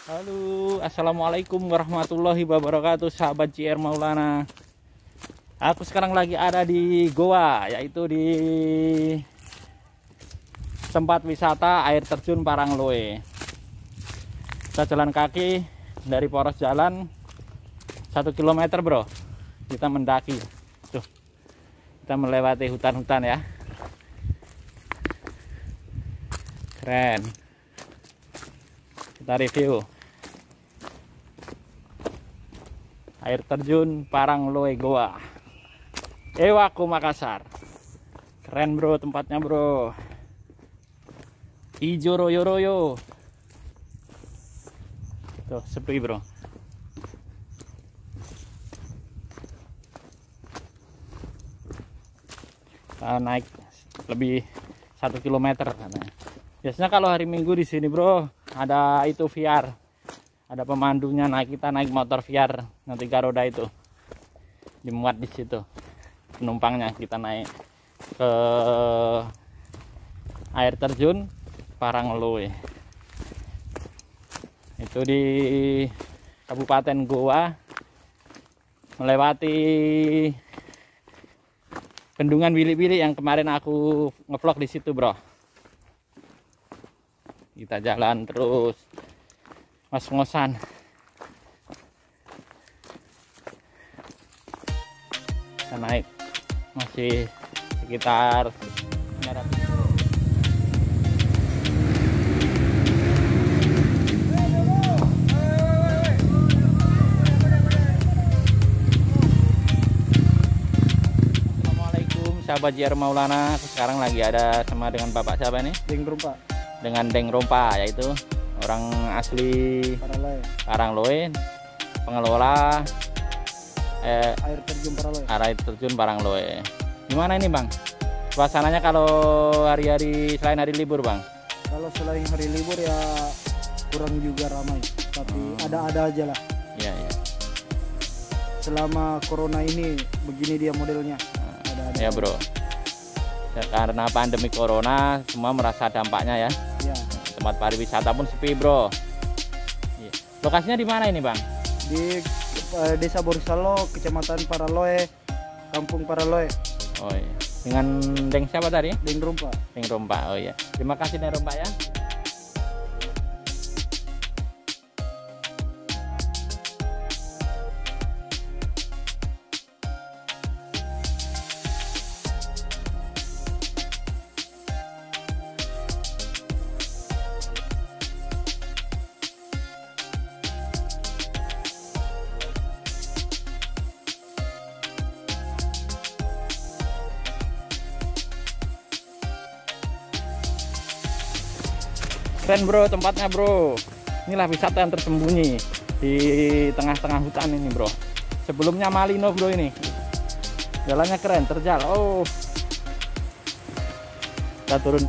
Halo, assalamualaikum warahmatullahi wabarakatuh, sahabat JR Maulana. Aku sekarang lagi ada di Goa, yaitu di tempat wisata air terjun Parangloe. Kita jalan kaki dari poros jalan 1 km bro. Kita mendaki. Tuh, kita melewati hutan-hutan ya. Keren. Kita review air terjun Parangloe Goa, Ewaku Makassar. Keren bro tempatnya bro, ijo royo-royo. Tuh sepi bro. Kita naik lebih 1 km katanya. Biasanya kalau hari Minggu di sini bro ada itu VR, ada pemandunya. Nah kita naik motor VR yang 3 roda itu, dimuat di situ penumpangnya. Kita naik ke air terjun Parangloe, itu di Kabupaten Goa, melewati bendungan Wili-Wili yang kemarin aku ngevlog di situ bro. Kita jalan terus ngos-ngosan. Kita naik masih sekitar 500. Assalamualaikum sahabat JR Maulana. Sekarang lagi ada sama dengan Bapak siapa nih? Deng Rumpa. Dengan Deng Rompa, yaitu orang asli Parangloe, pengelola air terjun Parangloe. Air terjun Parangloe. Gimana ini bang suasananya kalau hari-hari selain hari libur bang? Kalau selain hari libur ya kurang juga ramai, tapi ada-ada aja lah. Iya iya. Selama corona ini begini dia modelnya. Ada-ada. Ya bro. Ya, karena pandemi corona semua merasa dampaknya ya. Ya. Tempat pariwisata pun sepi bro. Ya. Lokasinya di mana ini bang? Di Desa Borisalo, Kecamatan Parangloe, Kampung Parangloe. Oh iya. Dengan Deng siapa tadi? Deng Rumpa. Deng Rompa. Oh iya. Terima kasih Deng Rompa ya. Keren bro tempatnya bro. Inilah wisata yang tersembunyi di tengah-tengah hutan ini bro. Sebelumnya Malino bro ini. Jalannya keren, terjal. Oh. Kita turun.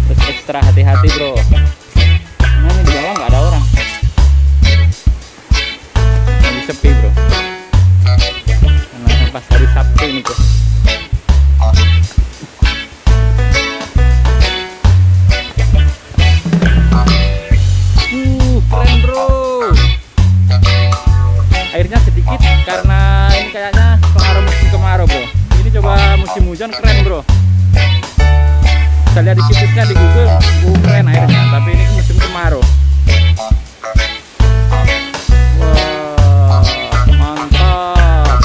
Terus ekstra hati-hati bro. Nah, ini bawah nggak ada orang, lagi sepi bro, karena pas hari Sabtu ini bro. Keren bro, airnya sedikit karena ini kayaknya pengaruh musim kemarau bro. Ini coba musim hujan keren bro. Saya lihat di situsnya di Google, keren airnya. Tapi ini musim kemarau. Wah, mantap.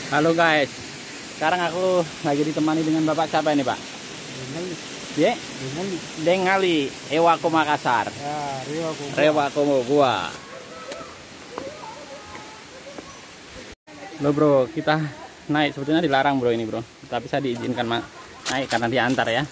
Halo guys, sekarang aku lagi ditemani dengan Bapak siapa ini Pak? Ya, Dengali, Ewako Makassar. Ya, Rewako gua. Lo bro, kita naik sebetulnya dilarang bro ini bro, tapi saya diizinkan naik karena diantar ya.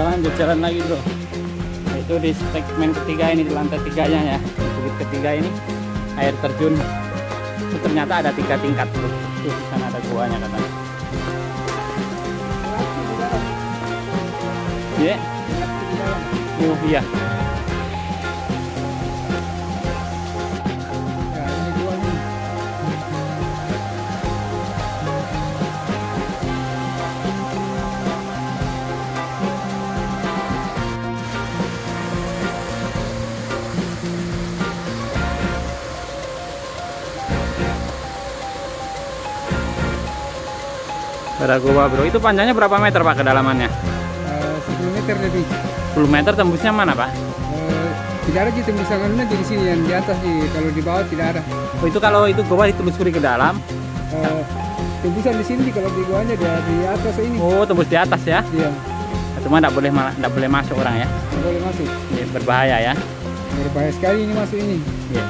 Kita lanjut jalan lagi bro. Itu di segmen ketiga ini, di lantai tiganya ya, di bukit ketiga ini air terjun. Itu ternyata ada 3 tingkat bro. Tuh di sana ada guanya katanya. Iya. Oh iya. Ada gua bro. Itu panjangnya berapa meter pak kedalamannya? 10 meter lebih. 10 meter tembusnya mana pak? Tidak ada gitu tembusannya di sini, yang di atas di, kalau di bawah tidak ada. Oh itu kalau itu gua ditelusuri ke dalam. Tembusan di sini, kalau di guanya di atas ini. Oh tembus di atas ya? Iya. Cuma nggak boleh masuk orang ya? Nggak boleh masuk. Ya, berbahaya ya? Berbahaya sekali ini masuk ini. Iya.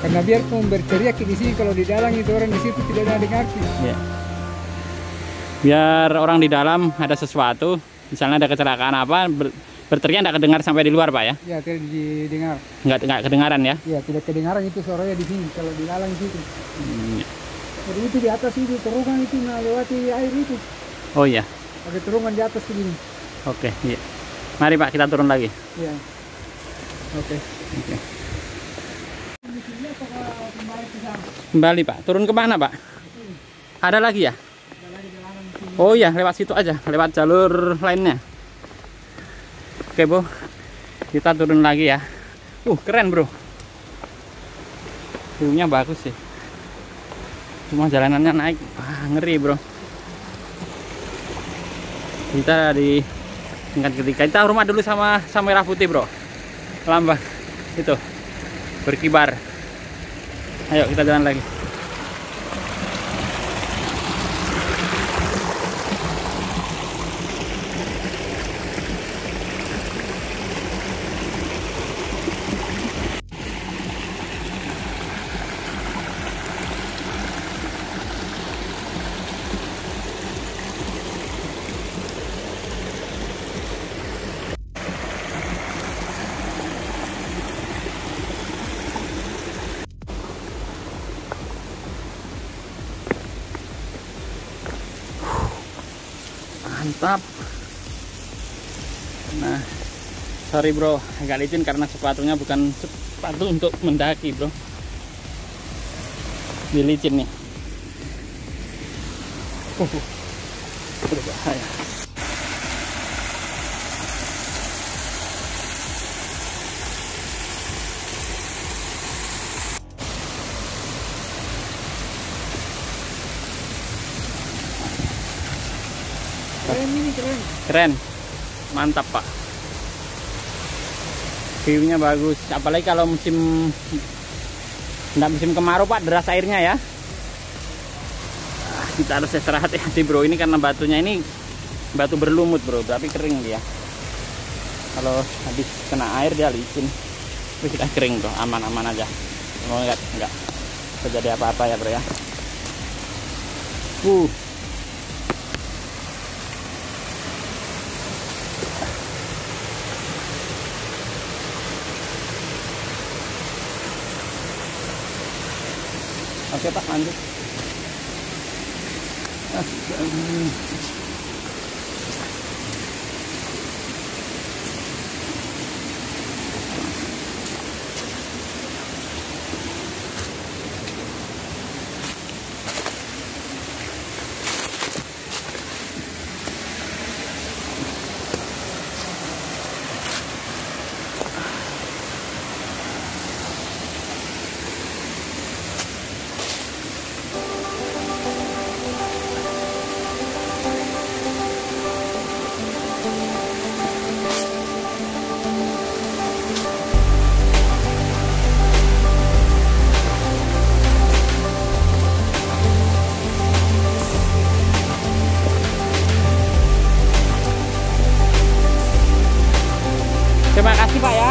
Karena biarpun berteriak di sini, kalau di dalam itu orang di situ tidak ada dengar. Iya. Biar orang di dalam ada sesuatu, misalnya ada kecelakaan apa, berteriak tidak kedengar sampai di luar pak ya? Ya tidak didengar. Nggak kedengaran ya? Ya tidak kedengaran itu suaranya di sini, kalau di dalam situ. Jadi itu di atas itu terowongan itu melewati air itu. Oh iya. Ada terowongan di atas begini. Oke, iya. Mari pak kita turun lagi. Iya. Oke. Kembali pak, turun ke mana pak? Ada lagi ya? Oh iya, lewat situ aja, lewat jalur lainnya. Oke bro, kita turun lagi ya. Keren bro, view-nya bagus sih. Cuma jalanannya naik, wah ngeri bro. Kita di tingkat ketiga. Kita rumah dulu sama merah putih bro. Lambang itu berkibar. Ayo kita jalan lagi. Mantap. Nah, sorry bro, agak licin karena sepatunya bukan sepatu untuk mendaki bro. Di licin nih. Berbahaya. Keren ini, keren. Keren, mantap pak. View-nya bagus, apalagi kalau musim kemarau pak, deras airnya ya. Kita harus istirahat hati bro, ini karena batunya ini batu berlumut bro, tapi kering dia. Kalau habis kena air dia licin, tapi kita kering bro, aman-aman aja. Semoga enggak terjadi apa-apa ya bro ya. Oke pak, lanjut. Terima kasih Pak ya.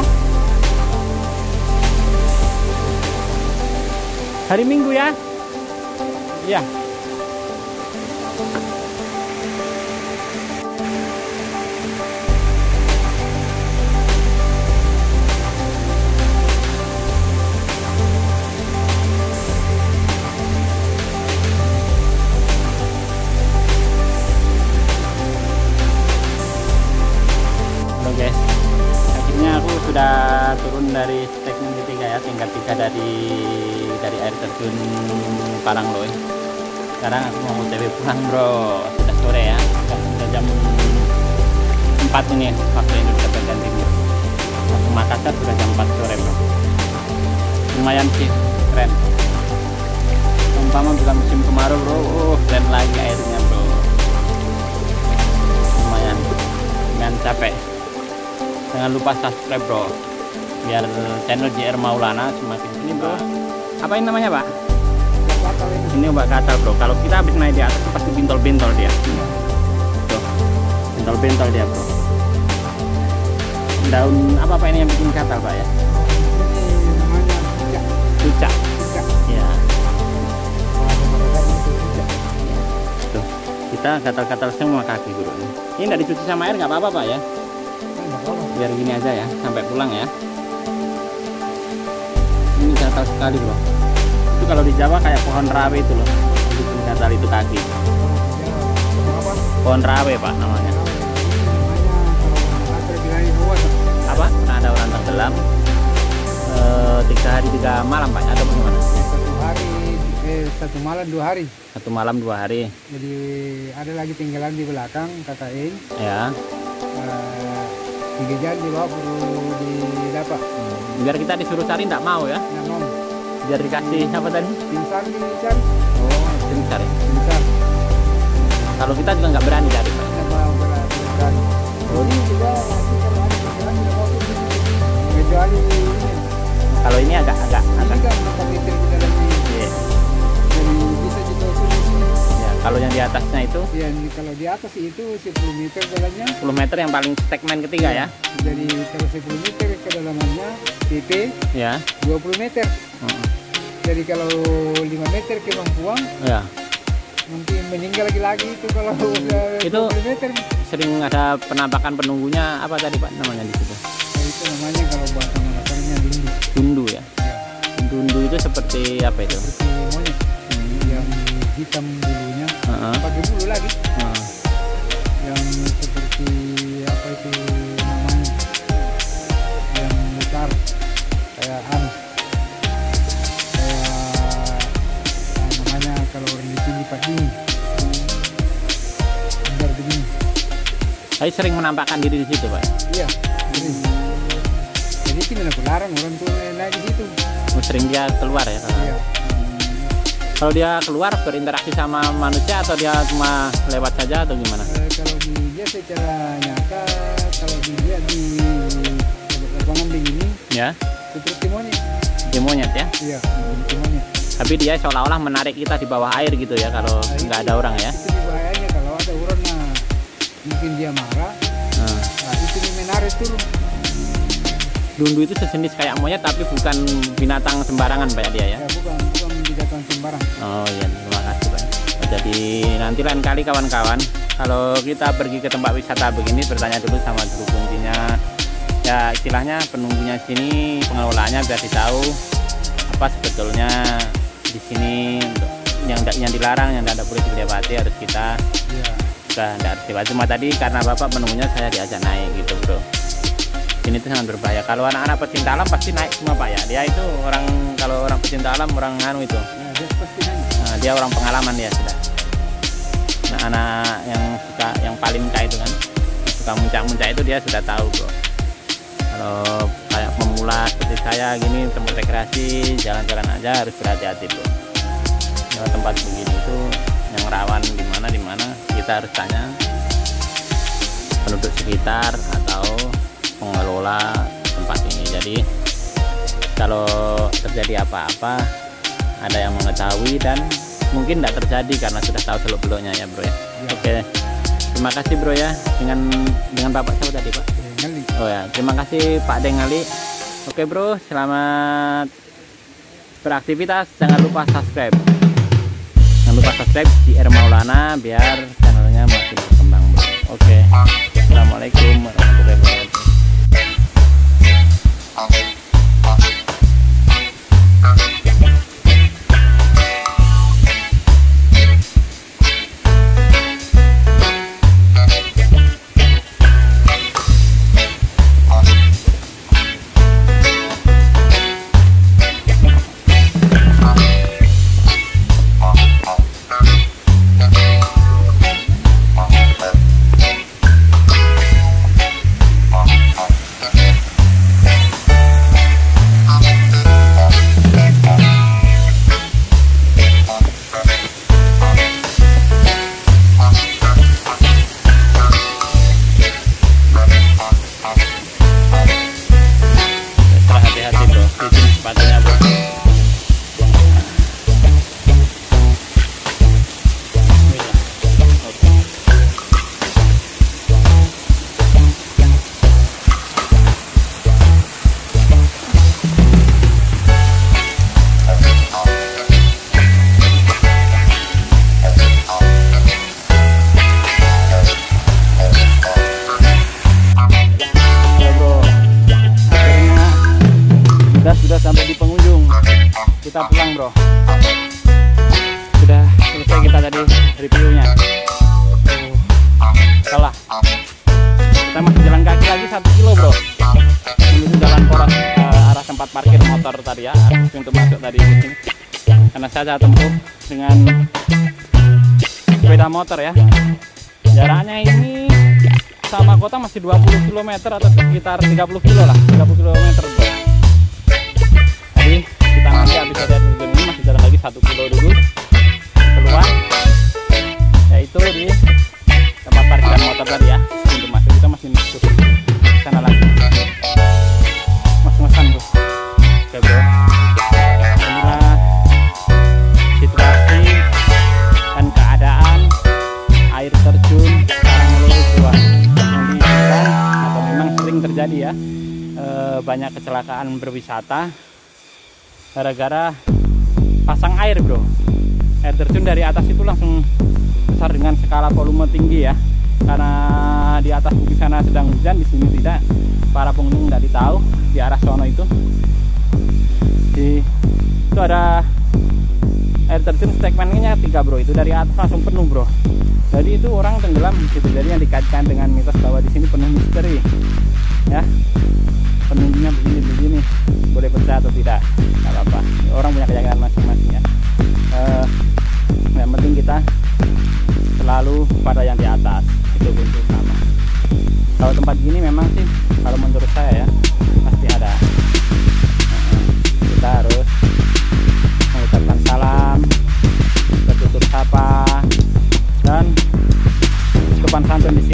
Hari Minggu ya? Iya. dari air terjun Parangloe. Sekarang aku mau OTW pulang bro, sudah sore ya, sudah jam 4 ini waktu Indonesia bagian timur. Masuk Makassar sudah jam 4 sore bro. Lumayan sih, keren. Umpama bukan musim kemarau bro, keren lagi airnya bro. Lumayan, jangan capek. Jangan lupa subscribe bro, biar channel JR Maulana semakin ini bro. Apa ini namanya pak? Ini obat katal bro. Kalau kita habis naik di atas itu pasti bintol-bintol dia. Tuh, bintol-bintol dia bro. Daun apa ini yang bikin katal pak ya? Ini namanya Cucak. Ya. Tuh, kita gatal-gatal semua kaki bro. Ini nggak dicuci sama air nggak apa-apa pak ya? Biar gini aja ya, sampai pulang ya. Ini gatal sekali bro. Itu kalau di Jawa kayak pohon rawe itu loh, bikin gatal itu kaki. Pohon rawe pak namanya. Apa? Pernah ada orang tenggelam 3 hari 3 malam pak atau bagaimana? 1 malam 2 hari. 1 malam 2 hari. Jadi ada lagi tenggelam di belakang KKN. Ya. 3 jam di bawah baru didapat. Biar kita disuruh cari nggak mau ya? Nggak mau. Biar dikasih apa tadi? Timsar dicari. Oh, timsar ya. Timsar. Kalau kita juga nggak berani cari pak. Nggak mau berani. Oh, ini juga nanti kalau ada tenggelam tidak mau pergi. Kecuali ini. Kalau ini agak Ini kan 4 meter di dalamnya. Iya. Jadi bisa juga turun sini. Ya, kalau yang di atasnya itu Ya, kalau di atas itu 10 meter dalamnya. 10 meter yang paling segmen ketiga ya. Jadi kalau 10 meter kedalamannya PP Ya. 20 meter. Jadi kalau 5 meter kemampuan Ya. nanti meninggal lagi itu kalau udah Itu 20 meter. sering ada penampakan penunggunya apa tadi pak namanya di situ? Nah, itu namanya kalau bahasa Makassarnya dindu. Dundu ya. Ya, Dundu itu seperti apa itu? seperti monyet yang hitam bulunya, Heeh. pakai bulu lagi, Heeh. yang seperti apa itu namanya, yang besar kayak namanya kalau orang di sini Pak Dini. Benar begini. Saya sering menampakkan diri di situ pak. Iya, jadi tidak larang orang tuh naik di situ. Sering dia keluar ya. Iya. Kalau dia keluar berinteraksi sama manusia atau dia cuma lewat saja atau gimana? Kalau dia secara nyata, kalau dilihat di lapangan begini, Ya, seperti monyet. dia monyet ya. Iya, seperti monyet. Tapi dia seolah-olah menarik kita di bawah air gitu ya kalau nggak ada orang ya. Itu bahayanya kalau ada orang, nah, mungkin dia marah, nah, itu dia menarik turun. Dundu itu sejenis kayak monyet tapi bukan binatang sembarangan pak dia ya. Ya, bukan binatang sembarang. Oh iya, terima kasih pak. Jadi nanti lain kali kawan-kawan kalau kita pergi ke tempat wisata begini bertanya dulu sama juru kunjungnya. Ya istilahnya penunggunya sini, pengelolaannya biar tahu apa sebetulnya di sini yang dilarang, yang tidak boleh dilewati harus kita Iya. sudah tidak harus lewati. Cuma tadi karena bapak penunggunya saya diajak naik gitu bro. Ini tuh sangat berbahaya. Kalau anak-anak pecinta alam pasti naik semua pak ya. Dia itu orang, kalau orang pecinta alam, orang nganu itu. Ya, dia pasti naik. Nah, dia orang pengalaman dia sudah. Nah, anak yang suka, yang paling itu kan, suka muncak-muncak itu dia sudah tahu bro. Kalau kayak pemula seperti saya gini, tempat rekreasi, jalan-jalan aja harus berhati-hati bro. Kalau tempat begini itu yang rawan di mana kita harus tanya penduduk sekitar atau pengelola tempat ini. Jadi kalau terjadi apa-apa ada yang mengetahui dan mungkin tidak terjadi karena sudah tahu seluk-beluknya ya bro ya. Oke, terima kasih bro ya dengan bapak saya tadi pak. Oh ya, terima kasih Pak Dengali. Oke bro, selamat beraktivitas. Jangan lupa subscribe. Jangan lupa subscribe JR Maulana biar channelnya makin berkembang bro. Oke, assalamualaikum warahmatullahi wabarakatuh. kita pulang bro. Sudah selesai kita tadi reviewnya. Salah, kita masih jalan kaki lagi 1 kilo bro, menuju jalan poros arah tempat parkir motor tadi ya, untuk masuk tadi di sini. Karena saya tempuh dengan sepeda motor ya. Jaraknya ini sama kota masih 20 km atau sekitar 30 kilo lah, 30 km bro. Jadi kita nanti habis dari tujuan ini masih jalan lagi 1 kilo dulu keluar, yaitu di tempat parkiran motor tadi ya. Untuk masuk kita masih masuk ke sana lagi, mas-masan bro. Oke bro, inilah situasi dan keadaan air terjun Karanglewu Goa yang diizinkan atau memang sering terjadi ya. Banyak kecelakaan berwisata gara-gara pasang air bro. Air terjun dari atas itu langsung besar dengan skala volume tinggi ya, karena di atas bukit sana sedang hujan, di sini tidak. Para pengunjung tidak tahu di arah sono itu ada air terjun segmennya 3 bro, itu dari atas langsung penuh bro. Jadi itu orang tenggelam di situ. Jadi yang dikaitkan dengan mitos bahwa di sini penuh misteri ya, penunggunya begini boleh percaya atau tidak, nggak apa-apa, orang punya keyakinan masing-masing ya. Yang penting kita selalu pada yang di atas, itu kunci utama. Kalau tempat gini memang sih kalau menurut saya ya pasti ada. Kita harus mengucapkan salam, bertutur sapa, dan sopan santun di